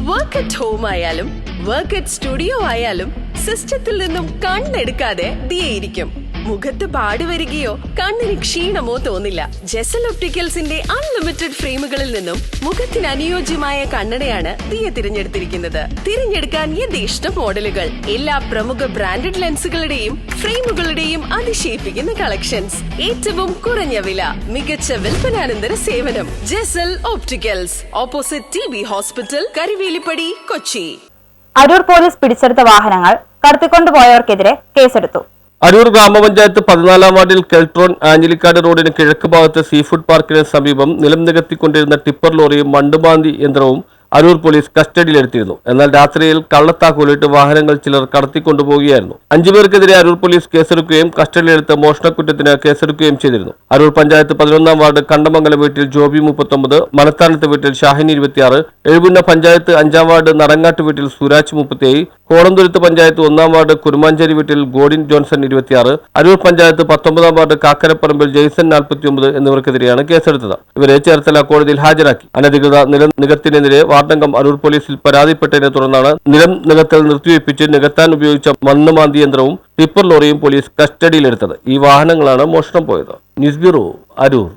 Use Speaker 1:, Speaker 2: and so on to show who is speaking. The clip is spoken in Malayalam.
Speaker 1: വർക്ക് അറ്റ് ഹോം ആയാലും വർക്ക് അറ്റ് സ്റ്റുഡിയോ ആയാലും സിസ്റ്റത്തിൽ നിന്നും കണ്ണെടുക്കാതെ ദിയയിരിക്കും. മുഖത്ത് പാടി വരികയോ കണ്ണിന് ക്ഷീണമോ തോന്നില്ല. ജെസൽ ഒപ്റ്റിക്കൽസിന്റെ അൺലിമിറ്റഡ് ഫ്രെയിമുകളിൽ നിന്നും മുഖത്തിന് അനുയോജ്യമായ കണ്ണടയാണ് ദിയ തിരഞ്ഞെടുത്തിരിക്കുന്നത്. തിരഞ്ഞെടുക്കാൻ യഥേഷ്ടം മോഡലുകൾ, എല്ലാ പ്രമുഖ ബ്രാൻഡഡ് ലെൻസുകളുടെയും ഫ്രെയിമുകളുടെയും അതിശയിപ്പിക്കുന്ന കളക്ഷൻസ്, ഏറ്റവും കുറഞ്ഞ വില, മികച്ച വിൽപ്പനാനന്തര സേവനം. Jesal opticals, opposite TB hospital, Karivelippady, Kochi.
Speaker 2: Aroor police പിടിച്ചെടുത്ത വാഹനങ്ങൾ കടത്തിക്കൊണ്ടുപോയവർക്കെതിരെ കേസെടുത്തു.
Speaker 3: അരൂർ ഗ്രാമപഞ്ചായത്ത് 14-ാം വാർഡിൽ കെൽട്രോൺ ആഞ്ഞിലിക്കാട് റോഡിന് കിഴക്ക് ഭാഗത്ത് സീഫുഡ് പാർക്കിന് സമീപം നിലം നികത്തിക്കൊണ്ടിരുന്ന ടിപ്പർ ലോറിയും മണ്ടുമാന്തി യന്ത്രവും അരൂർ പോലീസ് കസ്റ്റഡിയിലെടുത്തിരുന്നു. എന്നാൽ രാത്രിയിൽ കള്ളത്താക്കോലിട്ട് വാഹനങ്ങൾ ചിലർ കടത്തിക്കൊണ്ടുപോവുകയായിരുന്നു. 5 പേർക്കെതിരെ അരൂർ പോലീസ് കേസെടുക്കുകയും കസ്റ്റഡിയിലെടുത്ത് മോഷണക്കുറ്റത്തിന് കേസെടുക്കുകയും ചെയ്തിരുന്നു. അരൂർ പഞ്ചായത്ത് 11-ാം വാർഡ് കണ്ടമംഗലം വീട്ടിൽ ജോബി 39, മനത്താനത്ത് വീട്ടിൽ ഷാഹിനി 26, എഴുപുന്ന പഞ്ചായത്ത് 5-ാം വാർഡ് നടങ്ങാട്ട് വീട്ടിൽ സുരാജ് 37, കോടന്തുരുത്ത് പഞ്ചായത്ത് 1-ാം വാർഡ് കുരുമാഞ്ചേരി വീട്ടിൽ ഗോഡിൻ ജോൺസൺ 26, അരൂർ പഞ്ചായത്ത് 19-ാം വാർഡ് കാക്കരപ്പറമ്പിൽ ജെയ്സൺ 49 എന്നിവർക്കെതിരെയാണ് കേസെടുത്തത്. ഇവരെ ചേർത്തല കോടതിയിൽ ഹാജരാക്കി. അനധികൃത നിലം നികത്തിനെതിരെ വാർഡംഗം അരൂർ പോലീസിൽ പരാതിപ്പെട്ടതിനെ തുടർന്നാണ് നിലം നികത്തൽ നിർത്തിവെപ്പിച്ച് നികത്താൻ ഉപയോഗിച്ച മണ്ണുമാന്തി യന്ത്രവും ടിപ്പർ ലോറിയും പോലീസ് കസ്റ്റഡിയിലെടുത്തത്. ഈ വാഹനങ്ങളാണ് മോഷണം പോയത്. News bureau, Aroor.